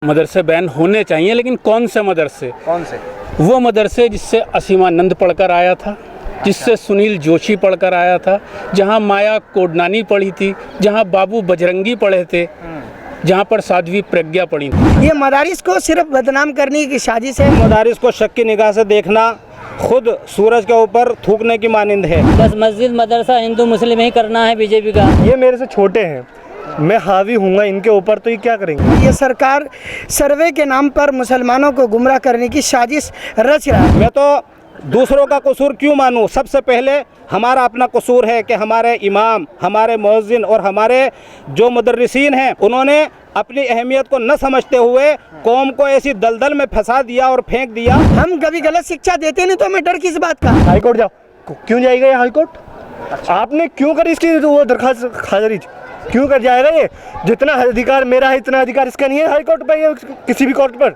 मदरसे बैन होने चाहिए, लेकिन कौन से मदरसे? कौन से? वो मदरसे जिससे असीमानंद पढ़कर आया था, जिससे सुनील जोशी पढ़कर आया था, जहाँ माया कोडनानी पढ़ी थी, जहाँ बाबू बजरंगी पढ़े थे, जहाँ पर साध्वी प्रज्ञा पढ़ी थी। ये मदारिस को सिर्फ बदनाम करने की साजिश है। मदारिस को शक की निगाह से देखना खुद सूरज के ऊपर थूकने की मानिंद है। बस मस्जिद मदरसा हिंदू मुस्लिम ही करना है बीजेपी का। ये मेरे से छोटे हैं, मैं हावी हूँगा इनके ऊपर, तो ये क्या करेंगे? ये सरकार सर्वे के नाम पर मुसलमानों को गुमराह करने की साजिश रच रहा है। मैं तो दूसरों का कसूर क्यों मानूं? सबसे पहले हमारा अपना कसूर है कि हमारे इमाम, हमारे मुअज्जिन और हमारे जो मुदर्रिसीन हैं, उन्होंने अपनी अहमियत को न समझते हुए कौम को ऐसी दलदल में फंसा दिया और फेंक दिया। हम कभी गलत शिक्षा देते नहीं तो हमें डर किस बात का? हाईकोर्ट जाओ। क्यों जाएगा ये हाईकोर्ट? आपने क्यों करी इसकी वो दरखास्त खारिज? क्यों कर जाएगा ये? जितना अधिकार मेरा है इतना अधिकार इसका नहीं है हाईकोर्ट पर या किसी भी कोर्ट पर।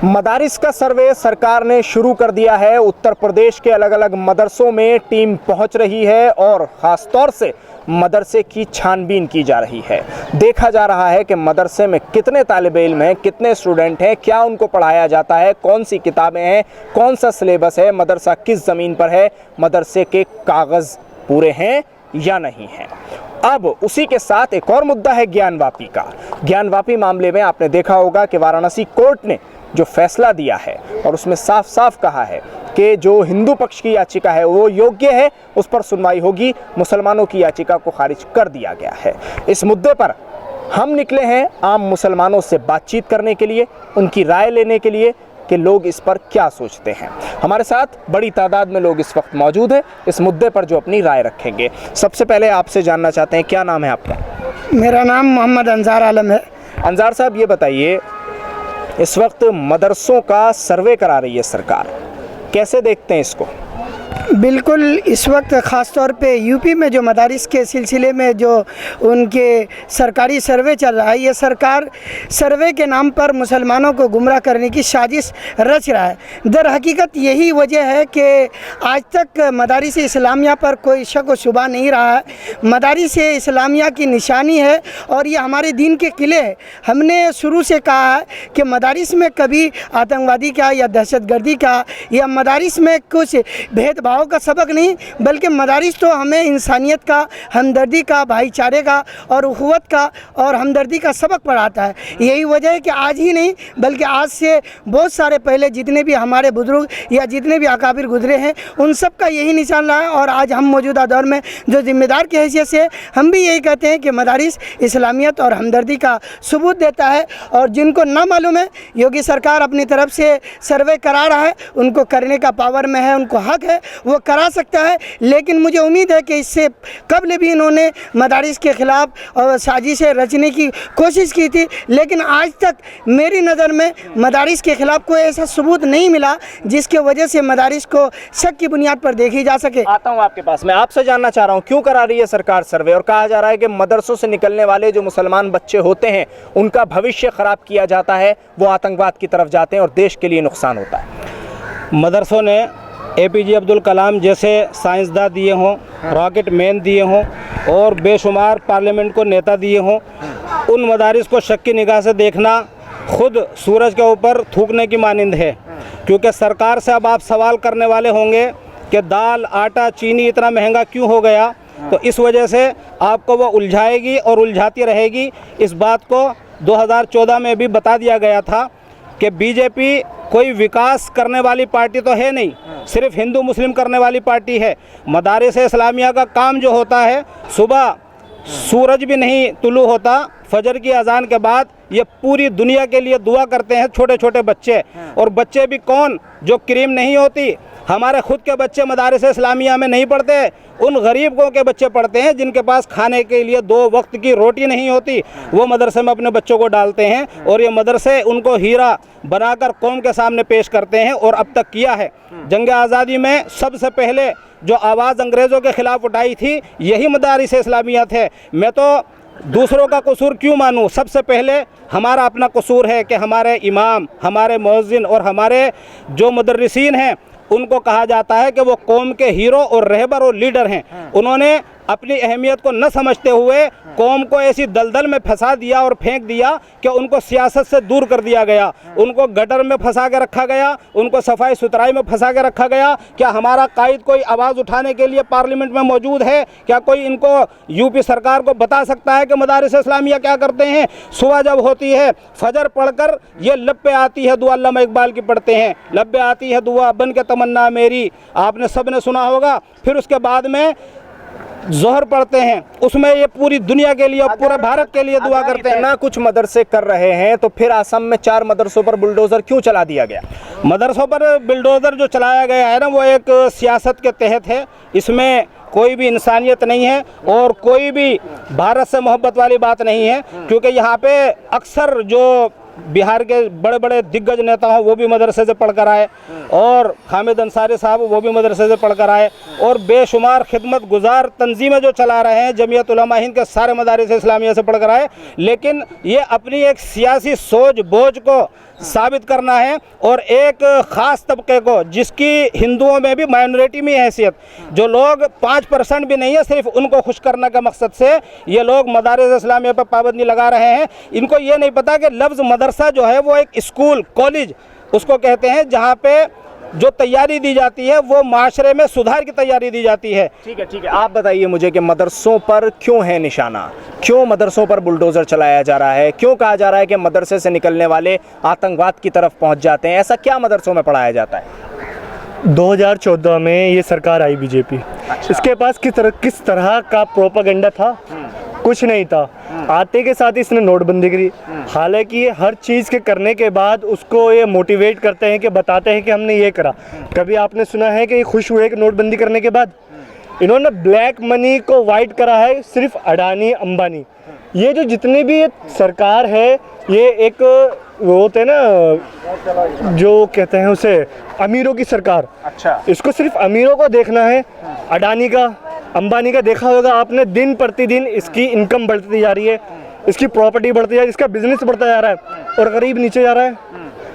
मदारिस का सर्वे सरकार ने शुरू कर दिया है। उत्तर प्रदेश के अलग अलग मदरसों में टीम पहुंच रही है और ख़ास तौर से मदरसे की छानबीन की जा रही है। देखा जा रहा है कि मदरसे में कितने तालिब इल्म हैं, कितने स्टूडेंट हैं, क्या उनको पढ़ाया जाता है, कौन सी किताबें हैं, कौन सा सिलेबस है, मदरसा किस ज़मीन पर है, मदरसे के कागज़ पूरे हैं या नहीं हैं। अब उसी के साथ एक और मुद्दा है ज्ञानवापी का। ज्ञानवापी मामले में आपने देखा होगा कि वाराणसी कोर्ट ने जो फैसला दिया है और उसमें साफ साफ कहा है कि जो हिंदू पक्ष की याचिका है वो योग्य है, उस पर सुनवाई होगी। मुसलमानों की याचिका को खारिज कर दिया गया है। इस मुद्दे पर हम निकले हैं आम मुसलमानों से बातचीत करने के लिए, उनकी राय लेने के लिए कि लोग इस पर क्या सोचते हैं। हमारे साथ बड़ी तादाद में लोग इस वक्त मौजूद हैं इस मुद्दे पर जो अपनी राय रखेंगे। सबसे पहले आपसे जानना चाहते हैं, क्या नाम है आपका? मेरा नाम मोहम्मद अंजार आलम है। अंजार साहब, ये बताइए, इस वक्त मदरसों का सर्वे करा रही है सरकार, कैसे देखते हैं इसको? बिल्कुल, इस वक्त ख़ास तौर पे यूपी में जो मदारिस के सिलसिले में जो उनके सरकारी सर्वे चल रहा है, ये सरकार सर्वे के नाम पर मुसलमानों को गुमराह करने की साजिश रच रहा है। दर हकीकत यही वजह है कि आज तक मदारिस इस्लामिया पर कोई शक व शुबा नहीं रहा है। मदारिस इस्लामिया की निशानी है और ये हमारे दीन के किले हैं। हमने शुरू से कहा है कि मदारिस में कभी आतंकवादी का या दहशतगर्दी का या मदारिस में कुछ भेदभाव का सबक नहीं, बल्कि मदारिस तो हमें इंसानियत का, हमदर्दी का, भाईचारे का और उखुवत का और हमदर्दी का सबक पढ़ाता है। यही वजह है कि आज ही नहीं बल्कि आज से बहुत सारे पहले जितने भी हमारे बुजुर्ग या जितने भी अकाबिर गुजरे हैं उन सब का यही निशान रहा है। और आज हम मौजूदा दौर में जो जिम्मेदार की हैसियत से हम भी यही कहते हैं कि मदारिस इस्लामियत और हमदर्दी का सबूत देता है। और जिनको ना मालूम है, योगी सरकार अपनी तरफ से सर्वे करा रहा है, उनको करने का पावर में है, उनको हक है, वो करा सकता है। लेकिन मुझे उम्मीद है कि इससे कबल भी इन्होंने मदारिस के ख़िलाफ़ और साजिशें रचने की कोशिश की थी, लेकिन आज तक मेरी नज़र में मदारिस के ख़िलाफ़ कोई ऐसा सबूत नहीं मिला जिसके वजह से मदारिस को शक की बुनियाद पर देखी जा सके। आता हूँ आपके पास, मैं आपसे जानना चाह रहा हूँ, क्यों करा रही है सरकार सर्वे? और कहा जा रहा है कि मदरसों से निकलने वाले जो मुसलमान बच्चे होते हैं उनका भविष्य ख़राब किया जाता है, वो आतंकवाद की तरफ जाते हैं और देश के लिए नुकसान होता है। मदरसों ने APJ अब्दुल कलाम जैसे साइंसदान दिए हों, रॉकेट मैन दिए हों और बेशुमार पार्लियामेंट को नेता दिए हों, उन मदारिस को शक की निगाह से देखना खुद सूरज के ऊपर थूकने की मानिंद है। क्योंकि सरकार से अब आप सवाल करने वाले होंगे कि दाल, आटा, चीनी इतना महंगा क्यों हो गया, तो इस वजह से आपको वो उलझाएगी और उलझाती रहेगी। इस बात को 2014 में भी बता दिया गया था कि बीजेपी कोई विकास करने वाली पार्टी तो है नहीं, सिर्फ हिंदू मुस्लिम करने वाली पार्टी है। मदारिस इस्लामिया का काम जो होता है, सुबह सूरज भी नहीं तुलू होता, फजर की अजान के बाद ये पूरी दुनिया के लिए दुआ करते हैं छोटे छोटे बच्चे। और बच्चे भी कौन, जो क्रीम नहीं होती, हमारे खुद के बच्चे मदारिस इस्लामिया में नहीं पढ़ते, उन गरीबों के बच्चे पढ़ते हैं जिनके पास खाने के लिए 2 वक्त की रोटी नहीं होती, वो मदरसे में अपने बच्चों को डालते हैं और ये मदरसे उनको हीरा बनाकर कौम के सामने पेश करते हैं। और अब तक किया है। जंग आज़ादी में सबसे पहले जो आवाज़ अंग्रेज़ों के ख़िलाफ़ उठाई थी यही मदारिस इस्लामिया थे। मैं तो दूसरों का कसूर क्यों मानूं? सबसे पहले हमारा अपना कसूर है कि हमारे इमाम, हमारे मुअज्जिन और हमारे जो मुदर्रिसीन हैं उनको कहा जाता है कि वो कौम के हीरो और रहबर और लीडर हैं। उन्होंने अपनी अहमियत को न समझते हुए कौम को ऐसी दलदल में फंसा दिया और फेंक दिया कि उनको सियासत से दूर कर दिया गया, उनको गटर में फंसा के रखा गया, उनको सफाई सुथराई में फंसा के रखा गया। क्या हमारा कायद कोई आवाज़ उठाने के लिए पार्लियामेंट में मौजूद है? क्या कोई इनको यूपी सरकार को बता सकता है कि मदारिस इस्लामिया क्या करते हैं? सुबह जब होती है फजर पढ़कर ये लब पे आती है दुआ, अल्लामा इकबाल की पढ़ते हैं, लब पे आती है दुआ बन के तमन्ना मेरी, आपने सब ने सुना होगा। फिर उसके बाद में जोहर पढ़ते हैं, उसमें ये पूरी दुनिया के लिए और पूरे भारत के लिए दुआ करते हैं। इतना कुछ मदरसे कर रहे हैं तो फिर असम में 4 मदरसों पर बुलडोज़र क्यों चला दिया गया? मदरसों पर बुलडोज़र जो चलाया गया है ना, वो एक सियासत के तहत है। इसमें कोई भी इंसानियत नहीं है और कोई भी भारत से मोहब्बत वाली बात नहीं है, क्योंकि यहाँ पे अक्सर जो बिहार के बड़े बड़े दिग्गज नेता हैं वो भी मदरसे से पढ़कर आए, और हामिद अंसारी साहब वो भी मदरसे से पढ़कर आए, और बेशुमार खिदमत गुजार तंजीमें जो चला रहे हैं जमीयत उलमा हिंद के सारे मदारिस इस्लामिया से पढ़कर आए। लेकिन ये अपनी एक सियासी सोच बोझ को साबित करना है और एक ख़ास तबके को, जिसकी हिंदुओं में भी माइनॉरिटी में हैसियत, जो लोग 5% भी नहीं है, सिर्फ उनको खुश करने के मकसद से ये लोग मदारिस इस्लामिया पर पाबंदी लगा रहे हैं। इनको ये नहीं पता कि लफ्ज़ मदरसा जो है वो एक स्कूल कॉलेज उसको कहते हैं, जहाँ पे जो तैयारी दी जाती है वो माशरे में सुधार की तैयारी दी जाती है। ठीक है, आप बताइए मुझे कि मदरसों पर क्यों है निशाना, क्यों मदरसों पर बुलडोज़र चलाया जा रहा है, क्यों कहा जा रहा है कि मदरसे से निकलने वाले आतंकवाद की तरफ पहुंच जाते हैं? ऐसा क्या मदरसों में पढ़ाया जाता है? 2014 में ये सरकार आई बीजेपी, इसके पास किस तरह का प्रोपेगेंडा था? कुछ नहीं था। आते के साथ इसने नोटबंदी करी, हालांकि ये हर चीज़ के करने के बाद उसको ये मोटिवेट करते हैं कि बताते हैं कि हमने ये करा। कभी आपने सुना है कि ये खुश हुए कि नोटबंदी करने के बाद? इन्होंने ब्लैक मनी को वाइट करा है, सिर्फ अडानी अंबानी। ये जो जितनी भी ये सरकार है, ये एक वो होते हैं ना जो कहते हैं उसे अमीरों की सरकार। अच्छा, इसको सिर्फ अमीरों को देखना है। अडानी का अंबानी का देखा होगा आपने, दिन प्रतिदिन इसकी इनकम बढ़ती जा रही है, इसकी प्रॉपर्टी बढ़ती जा रही है, इसका बिजनेस बढ़ता जा रहा है और गरीब नीचे जा रहा है।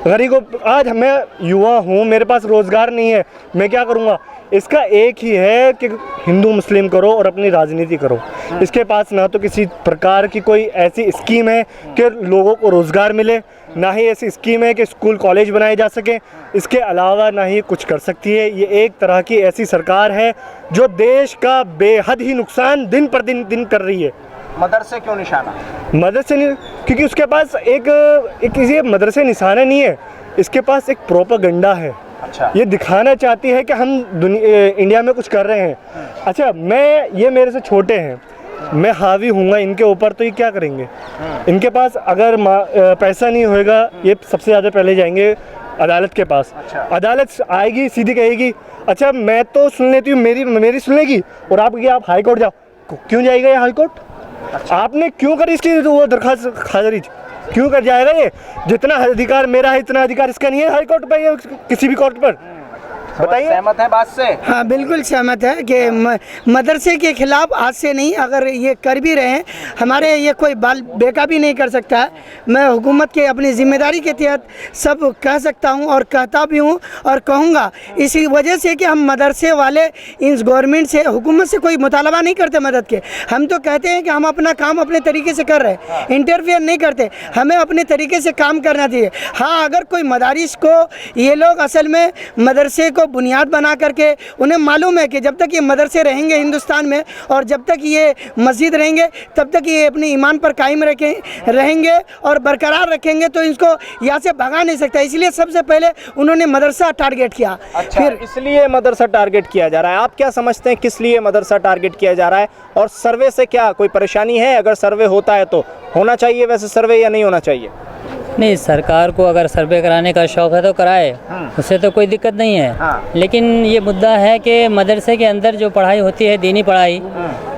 गरीब को, आज मैं युवा हूँ, मेरे पास रोज़गार नहीं है, मैं क्या करूँगा? इसका एक ही है कि हिंदू मुस्लिम करो और अपनी राजनीति करो। इसके पास ना तो किसी प्रकार की कोई ऐसी स्कीम है कि लोगों को रोज़गार मिले, ना ही ऐसी स्कीम है कि स्कूल कॉलेज बनाए जा सकें। इसके अलावा ना ही कुछ कर सकती है। ये एक तरह की ऐसी सरकार है जो देश का बेहद ही नुकसान दिन पर दिन कर रही है। मदरसे क्यों निशाना? मदरसे नहीं, क्योंकि उसके पास एक ये मदरसे निशाना नहीं है, इसके पास एक प्रोपेगेंडा है। अच्छा, ये दिखाना चाहती है कि हम इंडिया में कुछ कर रहे हैं। अच्छा, ये मेरे से छोटे हैं, मैं हावी हूँगा इनके ऊपर, तो ये क्या करेंगे? इनके पास अगर पैसा नहीं होएगा, ये सबसे ज़्यादा पहले जाएंगे अदालत के पास। अच्छा। अदालत आएगी, सीधी कहेगी अच्छा मैं तो सुन लेती हूँ, मेरी सुन लेगी, और आप हाई कोर्ट जाओ। क्यों जाएगा ये हाई कोर्ट? अच्छा। आपने क्यों करी इसकी वो दरखास्त खारिज? क्यों कर जाएगा ये? जितना अधिकार मेरा है इतना अधिकार इसका नहीं है हाई कोर्ट पर या किसी भी कोर्ट पर। बताइए, सहमत है बात से? हाँ, बिल्कुल सहमत है कि मदरसे के खिलाफ आज से नहीं, अगर ये कर भी रहे हैं, हमारे ये कोई बाल बेका भी नहीं कर सकता है। मैं हुकूमत के अपनी ज़िम्मेदारी के तहत सब कह सकता हूँ और कहता भी हूँ और कहूँगा, इसी वजह से कि हम मदरसे वाले इन गवर्नमेंट से, हुकूमत से कोई मुतालबा नहीं करते मदद के। हम तो कहते हैं कि हम अपना काम अपने तरीके से कर रहे हैं, इंटरफेयर नहीं करते, हमें अपने तरीके से काम करना चाहिए। हाँ, अगर कोई मदारिस को ये लोग असल में मदरसे को बुनियाद बना करके, उन्हें मालूम है कि जब तक ये मदरसे रहेंगे हिंदुस्तान में और जब तक ये मस्जिद रहेंगे तब तक ये अपने ईमान पर कायम रहेंगे और बरकरार रखेंगे, तो इनको यहाँ से भगा नहीं सकता। इसलिए सबसे पहले उन्होंने मदरसा टारगेट किया। अच्छा, फिर इसलिए मदरसा टारगेट किया जा रहा है। आप क्या समझते हैं किस लिए मदरसा टारगेट किया जा रहा है? और सर्वे से क्या कोई परेशानी है? अगर सर्वे होता है तो होना चाहिए वैसे सर्वे, या नहीं होना चाहिए? नहीं, सरकार को अगर सर्वे कराने का शौक़ है तो कराए, उससे तो कोई दिक्कत नहीं है। हाँ। लेकिन ये मुद्दा है कि मदरसे के अंदर जो पढ़ाई होती है, दीनी पढ़ाई,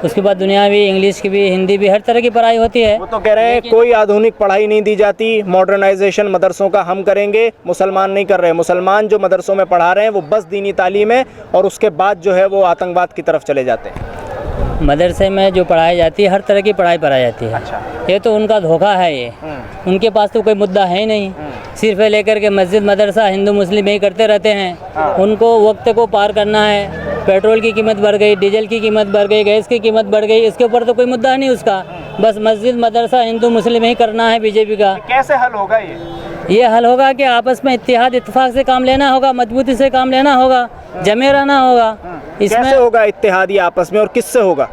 उसके बाद दुनियावी, इंग्लिश की भी, हिंदी भी, हर तरह की पढ़ाई होती है। वो तो कह रहे हैं कोई आधुनिक पढ़ाई नहीं दी जाती, मॉडर्नाइजेशन मदरसों का हम करेंगे, मुसलमान नहीं कर रहे। मुसलमान जो मदरसों में पढ़ा रहे हैं वो बस दीनी तालीम है और उसके बाद जो है वो आतंकवाद की तरफ चले जाते हैं। मदरसे में जो पढ़ाई जाती है हर तरह की पढ़ाई पढ़ाई जाती है। अच्छा। ये तो उनका धोखा है ये। उनके पास तो कोई मुद्दा है ही नहीं, सिर्फ ये लेकर के मस्जिद मदरसा हिंदू मुस्लिम यही करते रहते हैं। उनको वक्त को पार करना है। पेट्रोल की कीमत बढ़ गई, डीजल की कीमत बढ़ गई, गैस की कीमत बढ़ गई, इसके ऊपर तो कोई मुद्दा नहीं उसका। बस मस्जिद मदरसा हिंदू मुस्लिम ही करना है बीजेपी का। कैसे हल होगा ये हल होगा कि आपस में इत्तेहाद इत्तेफाक से काम लेना होगा, मजबूती से काम लेना होगा, जमे रहना होगा। कैसे इसमें होगा इत्तेहादी आपस में और किससे होगा?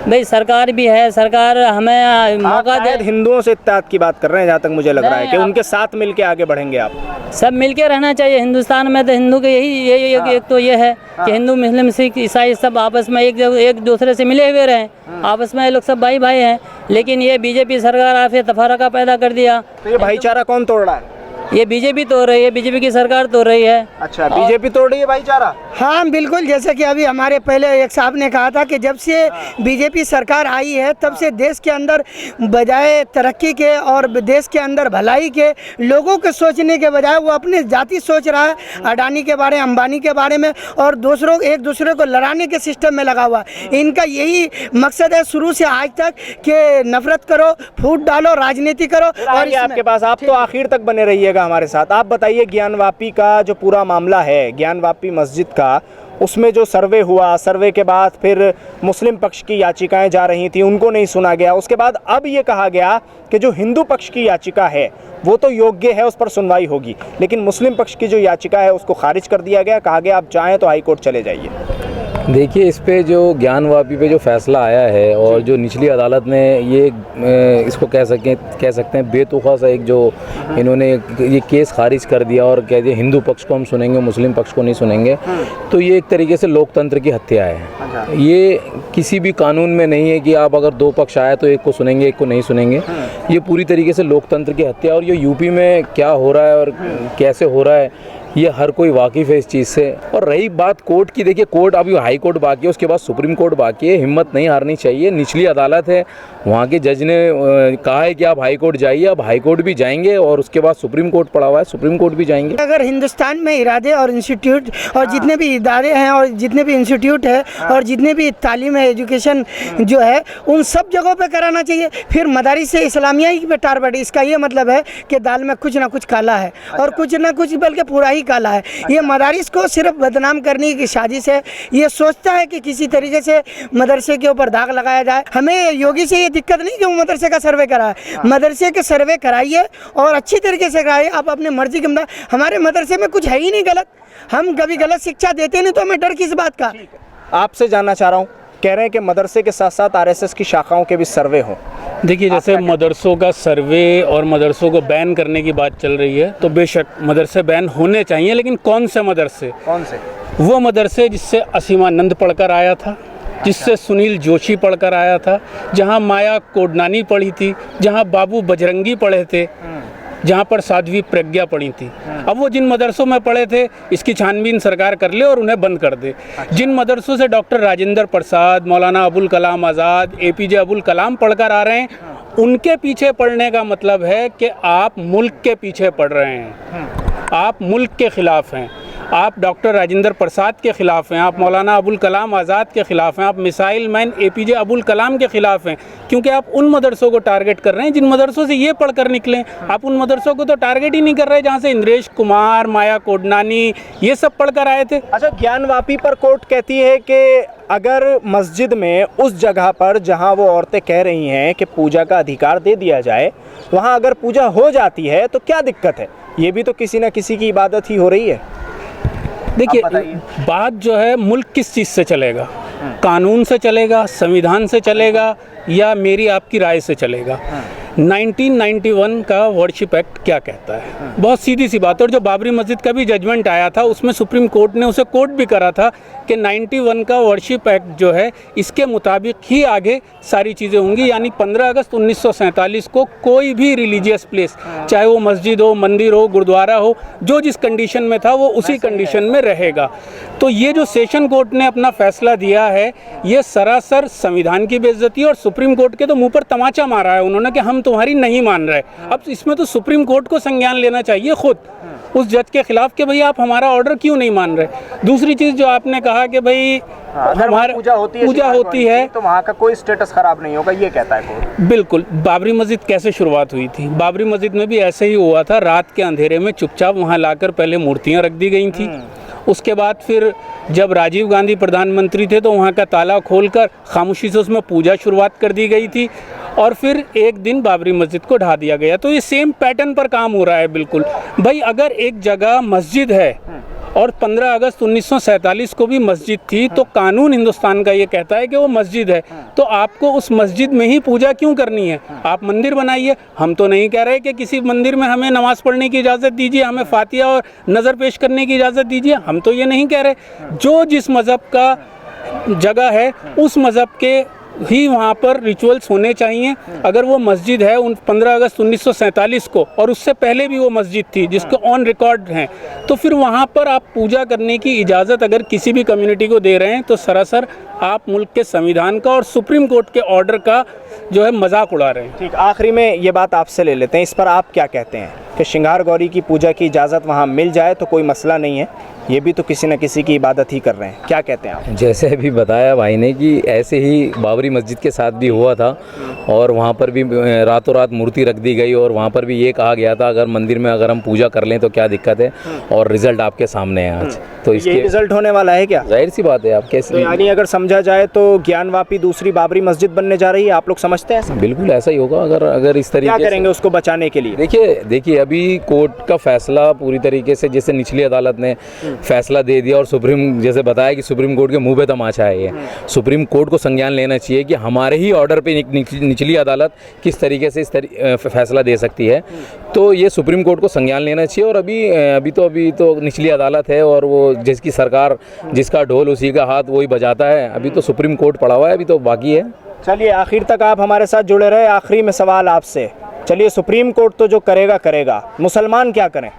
भाई सरकार भी है, सरकार हमें मौका दे। शायद हिंदुओं से इत्तेहाद की बात कर रहे हैं, जहाँ तक मुझे लग रहा है कि उनके साथ मिलके आगे बढ़ेंगे आप। सब मिलके रहना चाहिए। हिंदुस्तान में तो हिंदू के यही एक तो ये है कि हिंदू मुस्लिम सिख ईसाई सब आपस में एक दूसरे से मिले हुए रहें। आपस में ये लोग सब भाई भाई हैं। लेकिन ये बीजेपी सरकार आके तफरका पैदा कर दिया। तो ये भाईचारा कौन तोड़ रहा है? ये बीजेपी तोड़ रही है, बीजेपी की सरकार तोड़ रही है। अच्छा, बीजेपी तोड़ रही है भाईचारा? हाँ बिल्कुल, जैसे कि अभी हमारे पहले एक साहब ने कहा था कि जब से बीजेपी सरकार आई है तब से देश के अंदर बजाय तरक्की के और देश के अंदर भलाई के लोगों के सोचने के बजाय वो अपनी जाति सोच रहा है। अडानी के बारे में, अंबानी के बारे में, और दूसरों एक दूसरे को लड़ाने के सिस्टम में लगा हुआ है। इनका यही मकसद है शुरू से आज तक कि नफरत करो, फूट डालो, राजनीति करो। और आपके पास आप तो आखिर तक बने रहिएगा हमारे साथ। आप बताइए, ज्ञानवापी का जो पूरा मामला है, ज्ञानवापी मस्जिद का, उसमें जो सर्वे हुआ, सर्वे के बाद फिर मुस्लिम पक्ष की याचिकाएं जा रही थी, उनको नहीं सुना गया। उसके बाद अब ये कहा गया कि जो हिंदू पक्ष की याचिका है वो तो योग्य है, उस पर सुनवाई होगी, लेकिन मुस्लिम पक्ष की जो याचिका है उसको खारिज कर दिया गया। कहा गया आप चाहें तो हाई कोर्ट चले जाइए। देखिए, इस पे जो ज्ञानवापी पे जो फैसला आया है और जो निचली अदालत ने ये इसको कह सकते हैं बेतुका सा एक जो इन्होंने ये केस खारिज कर दिया और कह दिया हिंदू पक्ष को हम सुनेंगे, मुस्लिम पक्ष को नहीं सुनेंगे, तो ये एक तरीके से लोकतंत्र की हत्या है। ये किसी भी कानून में नहीं है कि आप अगर दो पक्ष आए तो एक को सुनेंगे एक को नहीं सुनेंगे। ये पूरी तरीके से लोकतंत्र की हत्या। और ये यूपी में क्या हो रहा है और कैसे हो रहा है ये हर कोई वाकिफ़ है इस चीज़ से। और रही बात कोर्ट की, देखिए कोर्ट अभी हाई कोर्ट बाकी है, उसके बाद सुप्रीम कोर्ट बाकी है। हिम्मत नहीं हारनी चाहिए। निचली अदालत है, वहाँ के जज ने कहा है कि आप हाई कोर्ट जाइए। अब हाई कोर्ट भी जाएंगे और उसके बाद सुप्रीम कोर्ट पड़ा हुआ है, सुप्रीम कोर्ट भी जाएंगे। अगर हिंदुस्तान में इरादे और इंस्टीट्यूट और जितने भी इदारे हैं और जितने भी इंस्टीट्यूट है और जितने भी तालीम है, एजुकेशन जो है, उन सब जगहों पे कराना चाहिए। फिर मदारिस इस्लामिया ही पे टारगेट, इसका ये मतलब है कि दाल में कुछ ना कुछ काला है और कुछ ना कुछ बल्कि पूरा ही काला है। ये मदारिस को सिर्फ बदनाम करने की साजिश है। ये सोचता है कि किसी तरीके से मदरसे के ऊपर दाग लगाया जाए। हमें योगी से ये दिक्कत नहीं कि वो मदरसे का सर्वे कराए, मदरसे के सर्वे कराइए और अच्छी तरीके से कराइए। आप अपने मर्जी के मुताबिक, हमारे मदरसे में कुछ है ही नहीं गलत, हम कभी गलत शिक्षा देते नहीं, तो हमें डर किस बात का। आपसे जानना चाह रहा हूँ, कह रहे हैं कि मदरसे के साथ साथ आरएसएस की शाखाओं के भी सर्वे हों। देखिए, जैसे मदरसों का सर्वे और मदरसों को बैन करने की बात चल रही है, तो बेशक मदरसे बैन होने चाहिए, लेकिन कौन से मदरसे? कौन से? वो मदरसे जिससे असीमानंद पढ़कर आया था, जिससे सुनील जोशी पढ़कर आया था, जहाँ माया कोडनानी पढ़ी थी, जहाँ बाबू बजरंगी पढ़े थे, जहाँ पर साध्वी प्रज्ञा पढ़ी थी। अब वो जिन मदरसों में पढ़े थे, इसकी छानबीन सरकार कर ले और उन्हें बंद कर दे। जिन मदरसों से डॉक्टर राजेंद्र प्रसाद, मौलाना अबुल कलाम आज़ाद, APJ अबुल कलाम पढ़कर आ रहे हैं, उनके पीछे पढ़ने का मतलब है कि आप मुल्क के पीछे पढ़ रहे हैं, आप मुल्क के ख़िलाफ़ हैं, आप डॉक्टर राजेंद्र प्रसाद के ख़िलाफ़ हैं, आप मौलाना अबुल कलाम आज़ाद के ख़िलाफ़ हैं, आप missile man APJ Abul Kalam के ख़िलाफ़ हैं, क्योंकि आप उन मदरसों को टारगेट कर रहे हैं जिन मदरसों से ये पढ़कर निकले। आप उन मदरसों को तो टारगेट ही नहीं कर रहे जहाँ से इंद्रेश कुमार, माया कोडनानी ये सब पढ़कर आए थे। अच्छा, ज्ञानवापी पर कोर्ट कहती है कि अगर मस्जिद में उस जगह पर जहाँ वो औरतें कह रही हैं कि पूजा का अधिकार दे दिया जाए, वहाँ अगर पूजा हो जाती है तो क्या दिक्कत है? ये भी तो किसी न किसी की इबादत ही हो रही है। देखिए, बात जो है मुल्क किस चीज़ से चलेगा? कानून से चलेगा, संविधान से चलेगा, या मेरी आपकी राय से चलेगा? 1991 का वर्शिप एक्ट क्या कहता है? बहुत सीधी सी बात है। और जो बाबरी मस्जिद का भी जजमेंट आया था उसमें सुप्रीम कोर्ट ने उसे कोर्ट भी करा था कि 91 का वर्शिप एक्ट जो है इसके मुताबिक ही आगे सारी चीज़ें होंगी। यानी 15 अगस्त 1947 को कोई भी रिलीजियस प्लेस, चाहे वो मस्जिद हो, मंदिर हो, गुरुद्वारा हो, जो जिस कंडीशन में था वो उसी कंडीशन में रहेगा। तो ये जो सेशन कोर्ट ने अपना फैसला दिया है, ये सरासर संविधान की बेइज्जती और सुप्रीम कोर्ट के तो मुंह पर तमाचा मारा है उन्होंने कि हम तुम्हारी नहीं मान रहे। अब इसमें तो सुप्रीम कोर्ट को संज्ञान लेना चाहिए खुद। उस जज के खिलाफ कि भाई आप हमारा ऑर्डर क्यों नहीं मान रहे। दूसरी चीज़ जो आपने कहा कि भाई अगर हमारा पूजा होती है तो वहाँ का कोई स्टेटस खराब नहीं होगा, ये कहता है कोर्ट। बिल्कुल। बाबरी मस्जिद कैसे शुरुआत हुई थी? बाबरी मस्जिद में भी ऐसे ही हुआ था, रात के अंधेरे में चुपचाप वहाँ लाकर पहले मूर्तियाँ रख दी गई थी। उसके बाद फिर जब राजीव गांधी प्रधानमंत्री थे तो वहाँ का ताला खोलकर खामोशी से उसमें पूजा शुरुआत कर दी गई थी और फिर एक दिन बाबरी मस्जिद को ढा दिया गया। तो ये सेम पैटर्न पर काम हो रहा है। बिल्कुल भाई, अगर एक जगह मस्जिद है और 15 अगस्त 1947 को भी मस्जिद थी तो कानून हिंदुस्तान का ये कहता है कि वो मस्जिद है, तो आपको उस मस्जिद में ही पूजा क्यों करनी है? आप मंदिर बनाइए। हम तो नहीं कह रहे कि किसी मंदिर में हमें नमाज़ पढ़ने की इजाज़त दीजिए, हमें फातिहा और नज़र पेश करने की इजाज़त दीजिए, हम तो ये नहीं कह रहे। जो जिस मज़हब का जगह है उस मज़हब के ही वहाँ पर रिचुअल्स होने चाहिए। अगर वो मस्जिद है 15 अगस्त 1947 को और उससे पहले भी वो मस्जिद थी जिसको ऑन रिकॉर्ड हैं, तो फिर वहाँ पर आप पूजा करने की इजाज़त अगर किसी भी कम्युनिटी को दे रहे हैं तो सरासर आप मुल्क के संविधान का और सुप्रीम कोर्ट के ऑर्डर का जो है मजाक उड़ा रहे हैं। ठीक, आखिरी में ये बात आपसे ले लेते हैं, इस पर आप क्या कहते हैं कि श्रृंगार गौरी की पूजा की इजाज़त वहाँ मिल जाए तो कोई मसला नहीं है, ये भी तो किसी न किसी की इबादत ही कर रहे हैं, क्या कहते हैं आप? जैसे अभी बताया भाई ने कि ऐसे ही बाबरी मस्जिद के साथ भी हुआ था और वहाँ पर भी रातों रात मूर्ति रख दी गई और वहाँ पर भी ये कहा गया था अगर मंदिर में अगर हम पूजा कर लें तो क्या दिक्कत है, और रिज़ल्ट आपके सामने है आज। तो इसके रिज़ल्ट होने वाला है क्या? जाहिर सी बात है। आप कैसे तो यानी अगर समझा जाए तो ज्ञानवापी दूसरी बाबरी मस्जिद बनने जा रही है, आप लोग समझते हैं? बिल्कुल ऐसा ही होगा। अगर इस तरीके क्या करेंगे उसको बचाने के लिए? देखिए अभी कोर्ट का फैसला पूरी तरीके से, जैसे निचली अदालत ने फैसला दे दिया और सुप्रीम, जैसे बताया कि सुप्रीम कोर्ट के मुंह पे तमाचा है ये, सुप्रीम कोर्ट को संज्ञान लेना चाहिए कि हमारे ही ऑर्डर पे निचली अदालत किस तरीके से फैसला दे सकती है। तो ये सुप्रीम कोर्ट को संज्ञान लेना चाहिए। और अभी तो निचली अदालत है और वो जिसकी सरकार, जिसका ढोल उसी का हाथ वही बजाता है। अभी तो सुप्रीम कोर्ट पड़ा हुआ है, अभी तो बाकी है। चलिए आखिर तक आप हमारे साथ जुड़े रहे। आखिरी में सवाल आपसे, चलिए सुप्रीम कोर्ट तो जो करेगा, मुसलमान क्या करें?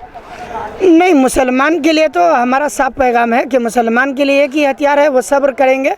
नहीं, मुसलमान के लिए तो हमारा साफ पैगाम है कि मुसलमान के लिए एक ही हथियार है, वो सब्र करेंगे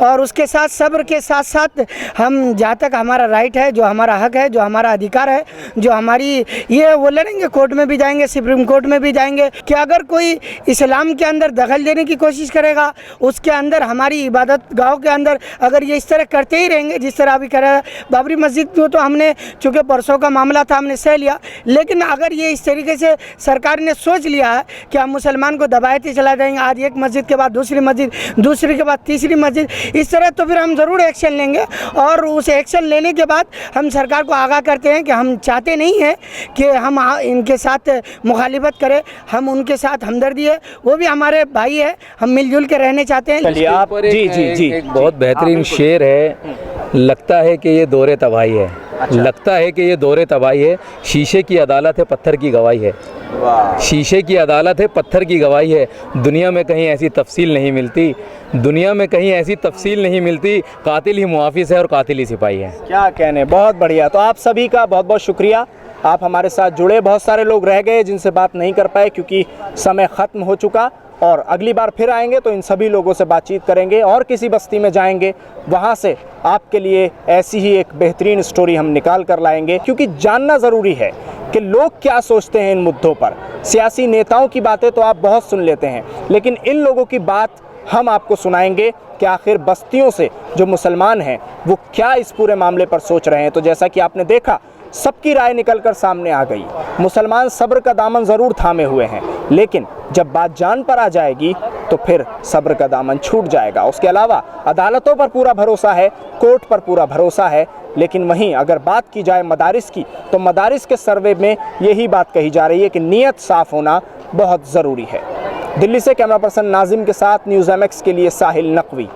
और उसके साथ सब्र के साथ साथ हम जहाँ तक हमारा राइट है, जो हमारा हक है, जो हमारा अधिकार है, जो हमारी ये वो लड़ेंगे, कोर्ट में भी जाएंगे, सुप्रीम कोर्ट में भी जाएंगे कि अगर कोई इस्लाम के अंदर दखल देने की कोशिश करेगा, उसके अंदर हमारी इबादत गाँव के अंदर अगर ये इस तरह करते ही रहेंगे जिस तरह अभी कर बाबरी मस्जिद को तो हमने, चूँकि परसों का मामला था, हमने सह लिया, लेकिन अगर ये इस तरीके से सरकार ने सोच लिया है कि हम मुसलमान को दबाते चला जाएंगे, आज एक मस्जिद के बाद दूसरी मस्जिद, दूसरी के बाद तीसरी मस्जिद, इस तरह, तो फिर हम ज़रूर एक्शन लेंगे। और उस एक्शन लेने के बाद हम सरकार को आगाह करते हैं कि हम चाहते नहीं हैं कि हम इनके साथ मुखालिफत करें, हम उनके साथ हमदर्दी है, वो भी हमारे भाई है, हम मिलजुल के रहने चाहते हैं। चलिए आप जी एक बहुत बेहतरीन शेर है, लगता है कि ये दौरे तबाही है। लगता है कि ये दौरे तबाही है, शीशे की अदालत है, पत्थर की गवाही है। शीशे की अदालत है, पत्थर की गवाही है। दुनिया में कहीं ऐसी तफसील नहीं मिलती, दुनिया में कहीं ऐसी तफसील नहीं मिलती, कातिल ही मुआफिस है और कातिल ही सिपाही है। क्या कहने, बहुत बढ़िया। तो आप सभी का बहुत बहुत शुक्रिया, आप हमारे साथ जुड़े। बहुत सारे लोग रह गए जिनसे बात नहीं कर पाए क्योंकि समय ख़त्म हो चुका, और अगली बार फिर आएंगे तो इन सभी लोगों से बातचीत करेंगे और किसी बस्ती में जाएंगे, वहाँ से आपके लिए ऐसी ही एक बेहतरीन स्टोरी हम निकाल कर लाएंगे, क्योंकि जानना ज़रूरी है कि लोग क्या सोचते हैं इन मुद्दों पर। सियासी नेताओं की बातें तो आप बहुत सुन लेते हैं, लेकिन इन लोगों की बात हम आपको सुनाएंगे कि आखिर बस्तियों से जो मुसलमान हैं वो क्या इस पूरे मामले पर सोच रहे हैं। तो जैसा कि आपने देखा, सबकी राय निकलकर सामने आ गई। मुसलमान सब्र का दामन ज़रूर थामे हुए हैं, लेकिन जब बात जान पर आ जाएगी तो फिर सब्र का दामन छूट जाएगा। उसके अलावा अदालतों पर पूरा भरोसा है, कोर्ट पर पूरा भरोसा है, लेकिन वहीं अगर बात की जाए मदारिस की, तो मदारिस के सर्वे में यही बात कही जा रही है कि नीयत साफ़ होना बहुत ज़रूरी है। दिल्ली से कैमरा पर्सन नाजिम के साथ न्यूज़ MX के लिए साहिल नकवी।